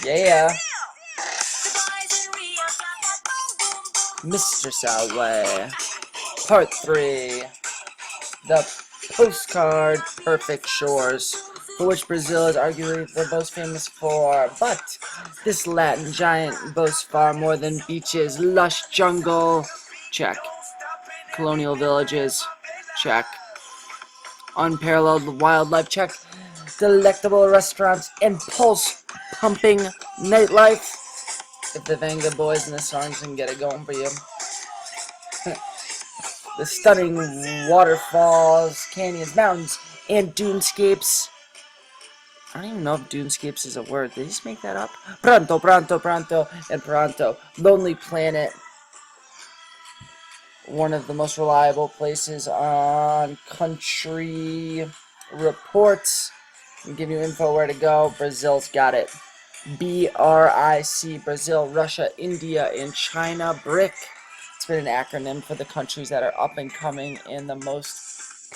Yeah. Mr. Salway. Part 3. The Postcard Perfect Shores, for which Brazil is arguably the most famous for. But this Latin giant boasts far more than beaches, lush jungle, check. Colonial villages, check. Unparalleled wildlife, check. Delectable restaurants and pulse-pumping nightlife. If the Venga Boys and the songs can get it going for you. The stunning waterfalls, canyons, mountains, and dunescapes. I don't even know if dunescapes is a word. Did they just make that up? Pronto, pronto, pronto, and pronto. Lonely Planet. One of the most reliable places on country reports. I'll give you info where to go. Brazil's got it. BRIC, Brazil, Russia, India, and China. BRIC. It's been an acronym for the countries that are up and coming and the most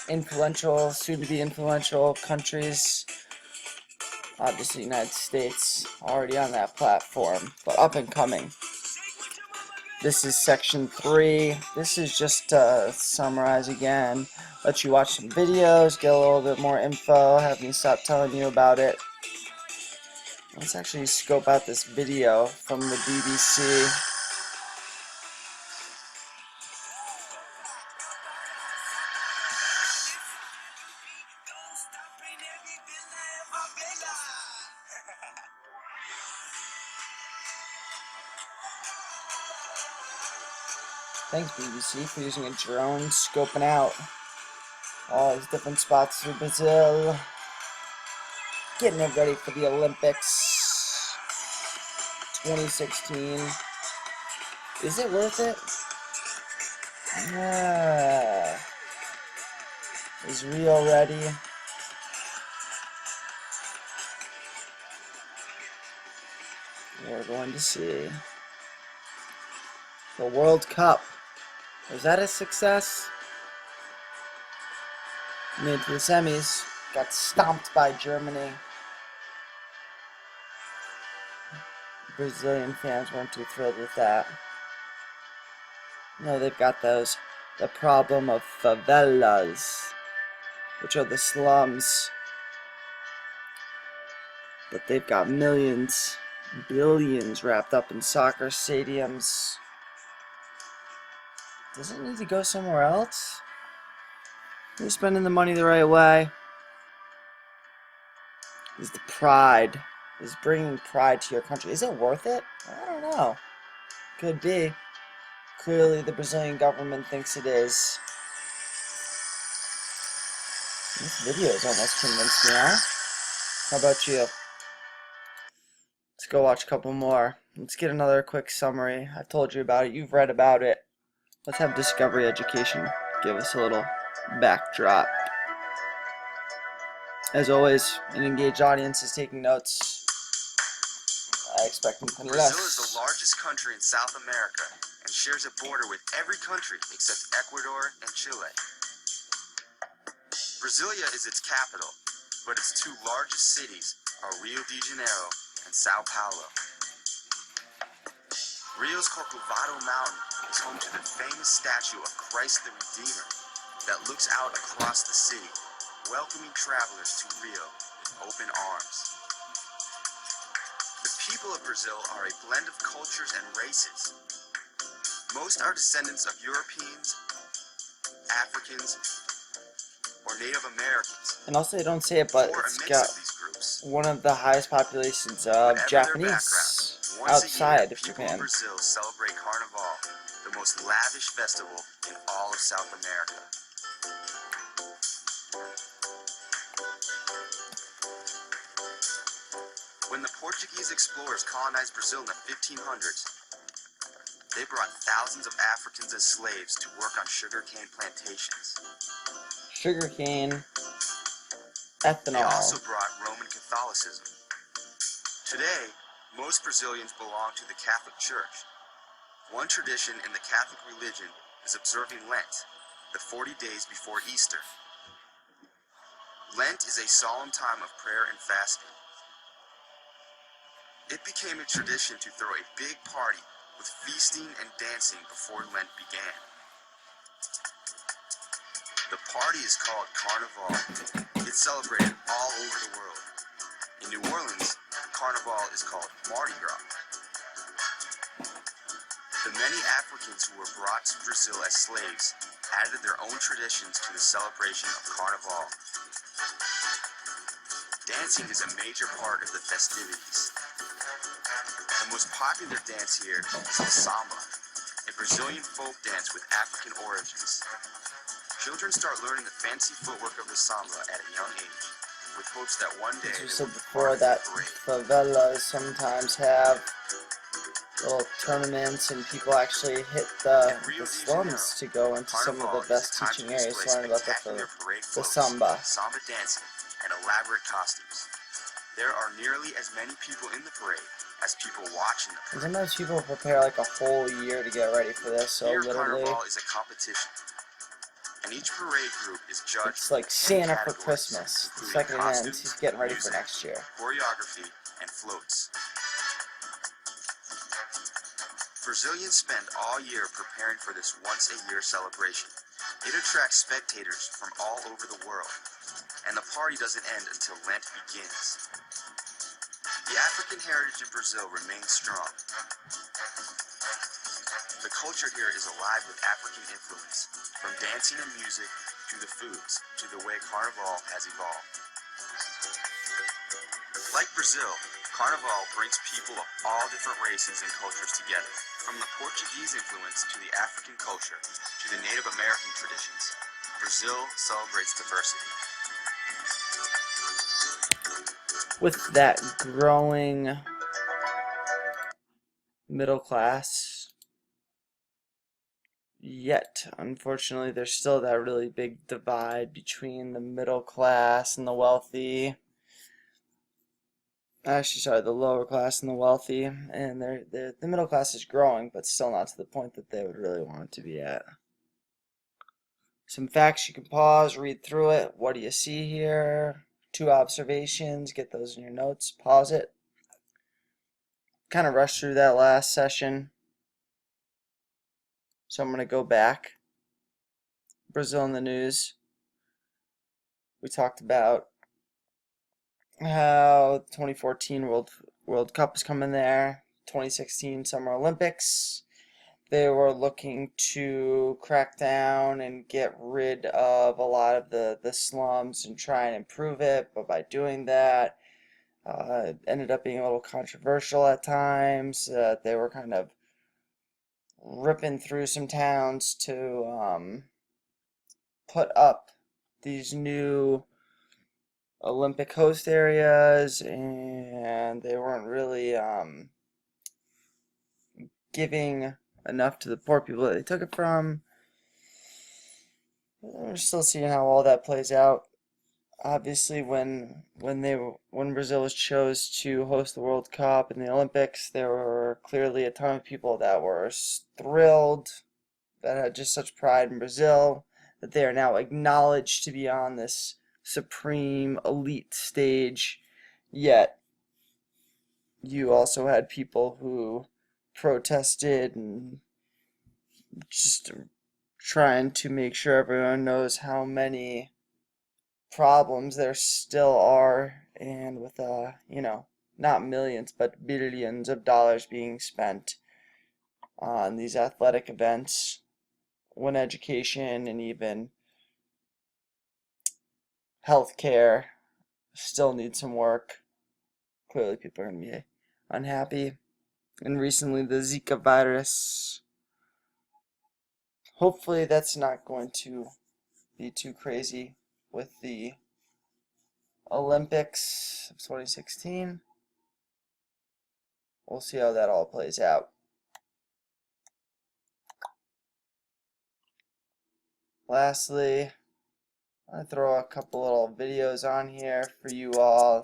influential, soon-to-be influential countries. Obviously, United States already on that platform, but up and coming. This is section 3. This is just to summarize again, let you watch some videos, get a little bit more info, have me stop telling you about it. Let's actually scope out this video from the BBC. Thanks, BBC, for using a drone, scoping out all these different spots through Brazil. Getting it ready for the Olympics 2016. Is it worth it? Is Rio ready? We're going to see. The World Cup. Was that a success? Made to the semis. Got stomped by Germany. Brazilian fans weren't too thrilled with that. No, they've got those. The problem of favelas, which are the slums. But they've got millions, billions wrapped up in soccer stadiums. Does it need to go somewhere else? Are you spending the money the right way? Is the pride, is bringing pride to your country, is it worth it? I don't know. Could be. Clearly the Brazilian government thinks it is. This video has almost convinced me, huh? How about you? Let's go watch a couple more. Let's get another quick summary. I've told you about it. You've read about it. Let's have Discovery Education give us a little backdrop. As always, an engaged audience is taking notes. I expect nothing less. Brazil is the largest country in South America and shares a border with every country except Ecuador and Chile. Brasilia is its capital, but its two largest cities are Rio de Janeiro and Sao Paulo. Rio's Corcovado Mountain is home to the famous statue of Christ the Redeemer that looks out across the city, welcoming travelers to Rio with open arms. The people of Brazil are a blend of cultures and races. Most are descendants of Europeans, Africans, or Native Americans. And also, they don't say it, but it's got one of the highest populations of Japanese outside of Japan. People of Brazil celebrate Carnival, the most lavish festival in all of South America. When the Portuguese explorers colonized Brazil in the 1500s, they brought thousands of Africans as slaves to work on sugarcane plantations. Sugarcane, ethanol. They also brought Roman Catholicism. Today, most Brazilians belong to the Catholic Church. One tradition in the Catholic religion is observing Lent, the 40 days before Easter. Lent is a solemn time of prayer and fasting. It became a tradition to throw a big party with feasting and dancing before Lent began. The party is called Carnival. It's celebrated all over the world. In New Orleans, Carnival is called Mardi Gras. The many Africans who were brought to Brazil as slaves added their own traditions to the celebration of Carnival. Dancing is a major part of the festivities. The most popular dance here is the samba, a Brazilian folk dance with African origins. Children start learning the fancy footwork of the samba at a young age, with hopes that one day As we they said will be before, part of the that parade. favelas sometimes have little tournaments, and people actually hit the slums to go into some of the Carnival is best a time teaching to areas to display learn about spectacular parade the floats, samba. samba dancing, and elaborate costumes. There are nearly as many people in the parade as people watching the And parade. sometimes people prepare like a whole year to get ready for this, so Here, literally Carnival is a competition, and each parade group is judged it's like in 10 Santa for categories, Christmas. The including second hand, costumes, he's getting ready for music, next year. choreography, and floats. Brazilians spend all year preparing for this once-a-year celebration. It attracts spectators from all over the world, and the party doesn't end until Lent begins. The African heritage in Brazil remains strong. The culture here is alive with African influence, from dancing and music to the foods to the way Carnival has evolved. Like Brazil, Carnival brings people of all different races and cultures together, from the Portuguese influence to the African culture to the Native American traditions. Brazil celebrates diversity. With that growing middle class, yet unfortunately there's still that really big divide between the middle class and the wealthy. Actually, sorry, the lower class and the wealthy, and the middle class is growing, but still not to the point that they would really want it to be at. Some facts you can pause, read through it. What do you see here? 2 observations, get those in your notes, pause it. Kind of rushed through that last session, so I'm going to go back. Brazil in the news. We talked about how the 2014 World Cup is coming there, 2016 Summer Olympics. They were looking to crack down and get rid of a lot of the slums and try and improve it, but by doing that, it ended up being a little controversial at times. They were kind of ripping through some towns to put up these new Olympic host areas, and they weren't really giving enough to the poor people that they took it from. We're still seeing how all that plays out. Obviously, when Brazil was chose to host the World Cup and the Olympics, there were clearly a ton of people that were thrilled, that had just such pride in Brazil, that they are now acknowledged to be on this supreme elite stage. Yet you also had people who protested and just trying to make sure everyone knows how many problems there still are, and with not millions but billions of dollars being spent on these athletic events, when education and even healthcare still need some work. Clearly people are going to be unhappy. And recently the Zika virus, hopefully that's not going to be too crazy with the Olympics of 2016. We'll see how that all plays out. Lastly, I throw a couple little videos on here for you all.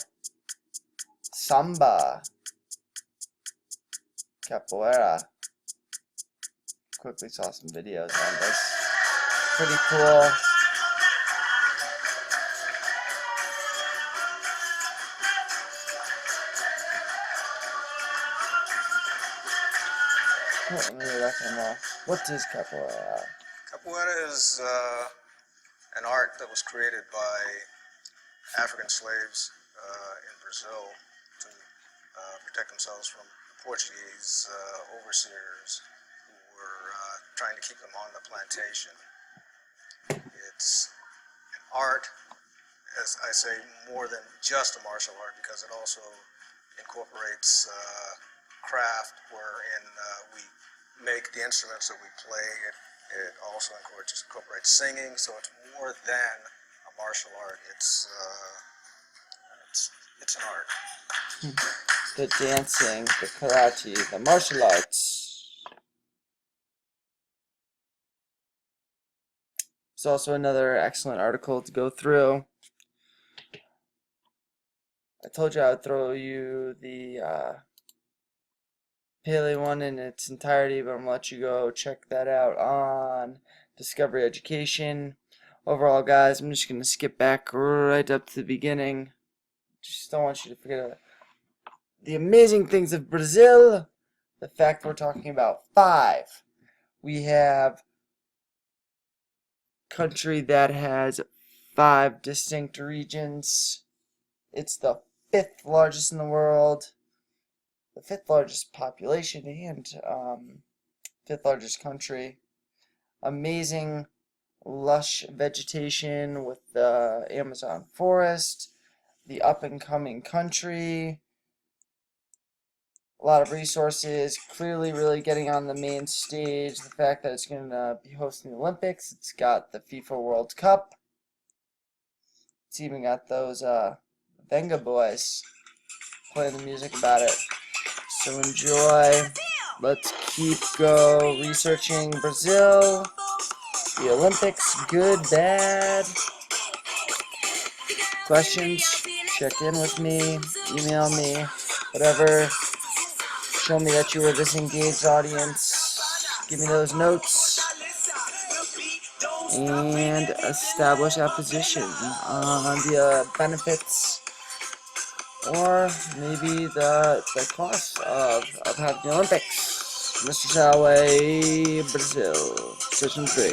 Samba, capoeira. Quickly saw some videos on this. Pretty cool. What is capoeira? Capoeira is an art that was created by African slaves in Brazil to protect themselves from Portuguese overseers who were trying to keep them on the plantation. It's an art, as I say, more than just a martial art, because it also incorporates craft wherein we make the instruments that we play. It also incorporates singing, so it's more than a martial art. It's an art. The dancing, the karate, the martial arts. There's also another excellent article to go through. I told you I would throw you the Paley one in its entirety, but I'm going to let you go check that out on Discovery Education. Overall, guys, I'm just going to skip back right up to the beginning. Just don't want you to forget the amazing things of Brazil. The fact we're talking about 5. We have a country that has 5 distinct regions. It's the 5th largest in the world, the 5th largest population, and 5th largest country. Amazing lush vegetation with the Amazon forest, the up-and-coming country, a lot of resources, clearly really getting on the main stage. The fact that it's going to be hosting the Olympics, it's got the FIFA World Cup, it's even got those Venga Boys playing the music about it. So enjoy. Let's keep researching Brazil, the Olympics, good, bad. Questions, check in with me, email me, whatever. Show me that you were this engaged audience. Give me those notes. And establish a position on the benefits or maybe the cost of having the Olympics. Mr. Salway, Brazil, Session 3.